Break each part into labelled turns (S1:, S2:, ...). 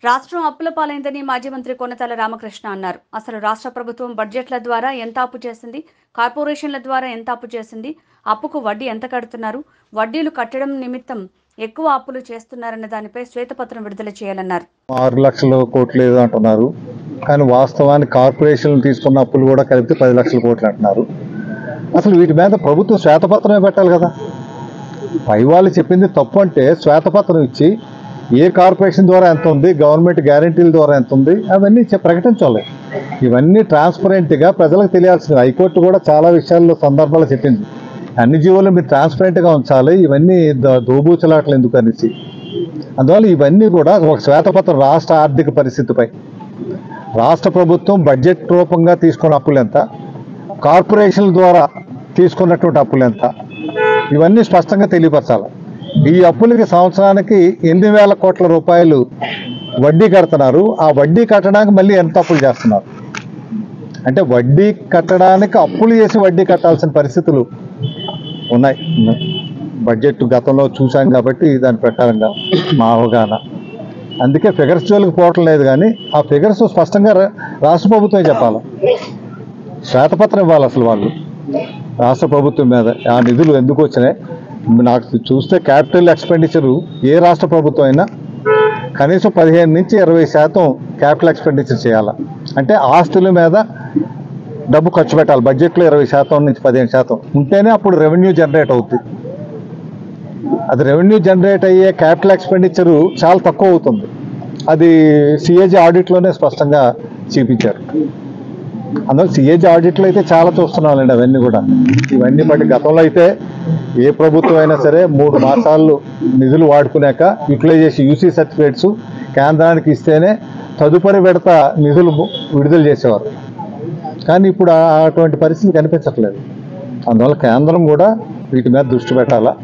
S1: రాష్ట్రం అప్పుల పాలైందని మాజీ మంత్రి కొనతాల రామకృష్ణ అన్నారు. అసలు రాష్ట్ర ప్రభుత్వం బడ్జెట్ల ద్వారా ఎంత అప్పు చేసింది, కార్పొరేషన్ల ద్వారా ఎంత అప్పు చేసింది, అప్పుకు వడ్డీ ఎంత కడుతున్నారు, వడ్డీలు కట్టడం నిమిత్తం ఎక్కువ అప్పులు చేస్తున్నారన్న దానిపై శ్వేతపత్రం విడుదల చేయాలన్నారు.
S2: 6 లక్షల కోట్లు ఏదో అంటున్నారు, కానీ వాస్తవానికి కార్పొరేషన్లు తీసుకున్న అప్పులు కూడా కలిపితే 10 లక్షల కోట్లు అంటున్నారు. అసలు వీటి మీద ప్రభుత్వం శ్వేతపత్రమే పెట్టాలి కదా. పై వాళ్ళు చెప్పింది తప్పు అంటే శ్వేతపత్రం ఇచ్చి ఏ కార్పొరేషన్ ద్వారా ఎంత ఉంది, గవర్నమెంట్ గ్యారెంటీల ద్వారా ఎంత ఉంది, అవన్నీ ప్రకటించాలి. ఇవన్నీ ట్రాన్స్పరెంట్గా ప్రజలకు తెలియాల్సింది. హైకోర్టు కూడా చాలా విషయాల్లో సందర్భాలు చెప్పింది, అన్ని జీవోలు మీరు ట్రాన్స్పరెంట్గా ఉంచాలి, ఇవన్నీ దోబూచలాటలు ఎందుకు అనేసి. అందువల్ల ఇవన్నీ కూడా ఒక శ్వేతపత్రం రాష్ట్ర ఆర్థిక పరిస్థితిపై, రాష్ట్ర ప్రభుత్వం బడ్జెట్ రూపంగా తీసుకున్న అప్పులు ఎంత, కార్పొరేషన్ల ద్వారా తీసుకున్నటువంటి అప్పులు ఎంత, ఇవన్నీ స్పష్టంగా తెలియపరచాలి. ఈ అప్పులకి సంవత్సరానికి 8,000 కోట్ల రూపాయలు వడ్డీ కడుతున్నారు. ఆ వడ్డీ కట్టడానికి మళ్ళీ ఎంత అప్పులు చేస్తున్నారు అంటే, వడ్డీ కట్టడానికి అప్పులు చేసి వడ్డీ కట్టాల్సిన పరిస్థితులు ఉన్నాయి. బడ్జెట్ గతంలో చూసాం కాబట్టి దాని ప్రకారంగా మా అవగాహన. అందుకే ఫిగర్స్ జోలికి పోవటం లేదు, కానీ ఆ ఫిగర్స్ స్పష్టంగా రాష్ట్ర ప్రభుత్వమే చెప్పాలి. శ్వేతపత్రం ఇవ్వాలి అసలు వాళ్ళు రాష్ట్ర ప్రభుత్వం మీద. ఆ నిధులు ఎందుకు వచ్చినాయి నాకు చూస్తే క్యాపిటల్ ఎక్స్పెండిచరు ఏ రాష్ట్ర ప్రభుత్వం అయినా కనీసం 15 నుంచి 20% క్యాపిటల్ ఎక్స్పెండిచర్ చేయాలి. అంటే ఆస్తుల మీద డబ్బు ఖర్చు పెట్టాలి. బడ్జెట్లో 20% నుంచి 15% ఉంటేనే అప్పుడు రెవెన్యూ జనరేట్ అవుతుంది. అది రెవెన్యూ జనరేట్ అయ్యే క్యాపిటల్ ఎక్స్పెండిచరు చాలా తక్కువ అవుతుంది. అది సిఏజీ ఆడిట్లోనే స్పష్టంగా చూపించారు. అందువల్ల సిఏజీ ఆడిట్లో అయితే చాలా చూస్తున్నామండి అవన్నీ కూడా. ఇవన్నీ బట్టి గతంలో అయితే ఏ ప్రభుత్వం అయినా సరే 3 మాసాలు నిధులు వాడుకున్నాక యూటిలైజేషన్ యూసీ సర్టిఫికేట్స్ కేంద్రానికి ఇస్తేనే తదుపరి విడత నిధులు విడుదల చేసేవారు. కానీ ఇప్పుడు అటువంటి పరిస్థితి కనిపించట్లేదు. అందువల్ల కేంద్రం కూడా వీటి మీద దృష్టి పెట్టాలా.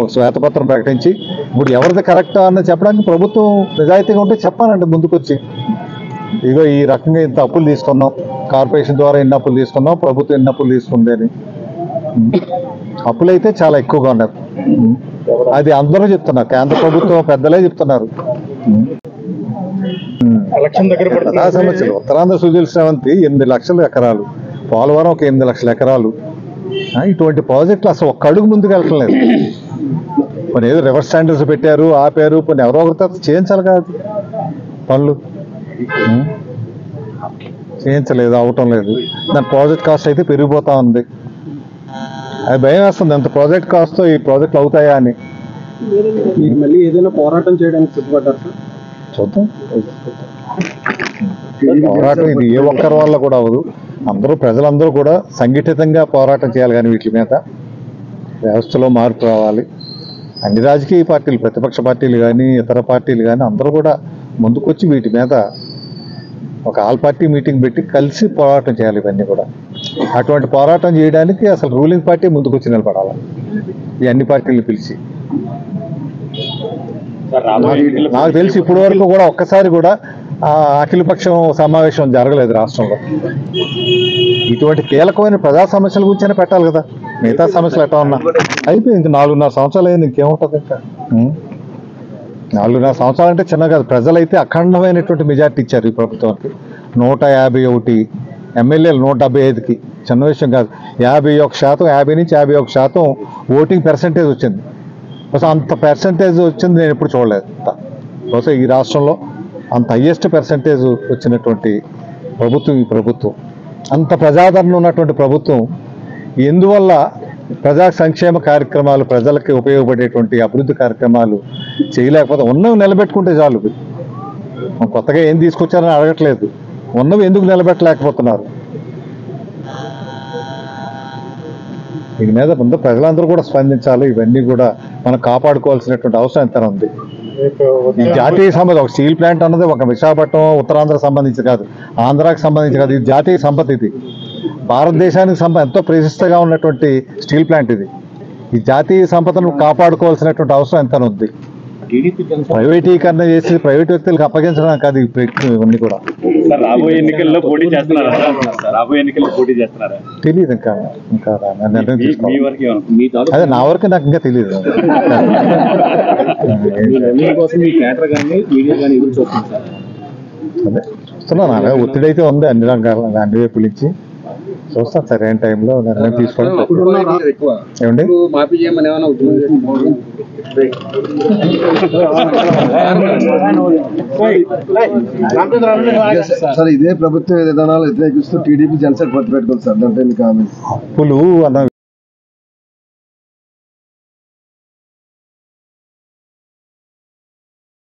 S2: ఒక శ్వేతపత్రం ప్రకటించి ఇప్పుడు ఎవరిది కరెక్టా అని చెప్పడానికి ప్రభుత్వం నిజాయితీగా ఉంటే చెప్పాలంటే ముందుకొచ్చి, ఇగో ఈ రకంగా ఇంత అప్పులు తీసుకున్నాం, కార్పొరేషన్ ద్వారా ఎన్ని అప్పులు తీసుకున్నాం, ప్రభుత్వం ఎన్ని అప్పులు తీసుకుంది అని. అప్పులు అయితే చాలా ఎక్కువగా ఉన్నాయి. అది అందరూ చెప్తున్నారు, కేంద్ర ప్రభుత్వం పెద్దలే చెప్తున్నారు. సమస్యలు ఉత్తరాంధ్ర సుజల శ్రవంతి 8 లక్షల ఎకరాలు, పోలవరం ఒక 8 లక్షల ఎకరాలు. ఇటువంటి ప్రాజెక్టులు అసలు ఒక్క అడుగు ముందుకు వెళ్ళట్లేదు. కొన్ని ఏదో రివర్స్ స్టాండర్డ్స్ పెట్టారు, ఆపారు, కొన్ని ఎవరో ఒకరితో చేయించాలి కాదు పనులు. చేయించలేదు, అవటం లేదు. దాని ప్రాజెక్ట్ కాస్ట్ అయితే పెరిగిపోతా ఉంది. అది భయం వేస్తుంది, అంత ప్రాజెక్ట్ కాస్ట్తో ఈ ప్రాజెక్టులు అవుతాయా అని.
S3: మళ్ళీ ఏదైనా పోరాటం చేయడానికి సిద్ధపడ్డారు
S2: చూద్దాం. పోరాటం ఇది ఏ ఒక్కరి వల్ల కూడా అవ్వదు. ప్రజలందరూ కూడా సంఘటితంగా పోరాటం చేయాలి. కానీ వీటి మీద వ్యవస్థలో మార్పు రావాలి. అన్ని రాజకీయ పార్టీలు, ప్రతిపక్ష పార్టీలు కానీ ఇతర పార్టీలు కానీ అందరూ కూడా ముందుకొచ్చి వీటి మీద ఒక ఆల్ పార్టీ మీటింగ్ పెట్టి కలిసి పోరాటం చేయాలి. ఇవన్నీ కూడా అటువంటి పోరాటం చేయడానికి అసలు రూలింగ్ పార్టీ ముందుకొచ్చి నిలబడాలి. ఈ అన్ని పార్టీలు పిలిచి, నాకు తెలిసి ఇప్పటి వరకు కూడా ఒక్కసారి కూడా అఖిలపక్షం సమావేశం జరగలేదు రాష్ట్రంలో. ఇటువంటి కీలకమైన ప్రజా సమస్యల గురించి పెట్టాలి కదా. మిగతా సమస్యలు ఎట్లా ఉన్నా అయిపోయి ఇంక 4.5 సంవత్సరాలు అయింది, ఇంకేముంటుంది ఇంకా. 4.5 సంవత్సరాలు అంటే చిన్న కాదు. ప్రజలైతే అఖండమైనటువంటి మెజార్టీ ఇచ్చారు ఈ ప్రభుత్వానికి. 151 ఎమ్మెల్యేలు 175కి చిన్న విషయం కాదు. 51%, 50 నుంచి 51% ఓటింగ్ పర్సెంటేజ్ వచ్చింది. అసలు అంత పర్సెంటేజ్ వచ్చింది నేను ఎప్పుడు చూడలేదు. బహుశా ఈ రాష్ట్రంలో అంత హయ్యెస్ట్ పర్సెంటేజ్ వచ్చినటువంటి ప్రభుత్వం ఈ ప్రభుత్వం. అంత ప్రజాదరణ ఉన్నటువంటి ప్రభుత్వం ఎందువల్ల ప్రజా సంక్షేమ కార్యక్రమాలు, ప్రజలకి ఉపయోగపడేటువంటి అభివృద్ధి కార్యక్రమాలు చేయలేకపోతే, ఉన్నవి నిలబెట్టుకుంటే చాలు. కొత్తగా ఏం తీసుకొచ్చారని అడగట్లేదు, ఉన్నవి ఎందుకు నిలబెట్టలేకపోతున్నారు. దీని మీద ముందు ప్రజలందరూ కూడా స్పందించాలి. ఇవన్నీ కూడా మనం కాపాడుకోవాల్సినటువంటి అవసరం ఎంత ఉంది. ఈ జాతీయ సంపద, ఒక స్టీల్ ప్లాంట్ అన్నది ఒక విశాఖపట్నం ఉత్తరాంధ్రకు సంబంధించి కాదు, ఆంధ్రాకి సంబంధించి కాదు. ఇది జాతీయ సంపద. ఇది భారతదేశానికి ఎంతో ప్రతిష్టగా ఉన్నటువంటి స్టీల్ ప్లాంట్ ఇది. ఈ జాతీయ సంపదను కాపాడుకోవాల్సినటువంటి అవసరం ఎంత ఉంది. ప్రైవేటీకరణ చేసి ప్రైవేట్ వ్యక్తులకు అప్పగించడం కాదు ఇవన్నీ కూడా.
S3: రాబోయే ఎన్నికల్లో పోటీ చేస్తున్నారా?
S2: తెలియదు ఇంకా నిర్ణయం తీసుకోవాలి. అదే నా వరకు నాకు ఇంకా తెలియదు.
S3: కోసం మీ థియేటర్ కానీ మీడియా కానీ ఎదురు చూస్తుంది సార్.
S2: అదే చూస్తున్నాను, అలాగే ఒత్తిడి అయితే ఉంది అన్ని రంగాల అన్ని వైపుల నుంచి. చూస్తాను సరైన టైంలో నిర్ణయం తీసుకోవడం. ఏమండి
S3: మాఫీ చేయమని ఏమైనా ఉద్యమం
S4: సార్ ఇదే ప్రభుత్వ విధానాలు వ్యతిరేకిస్తూ టీడీపీ జనసేన పొత్తు పెట్టుకుంది సార్. దాంట్లో మీకు
S2: అప్పులు అన్న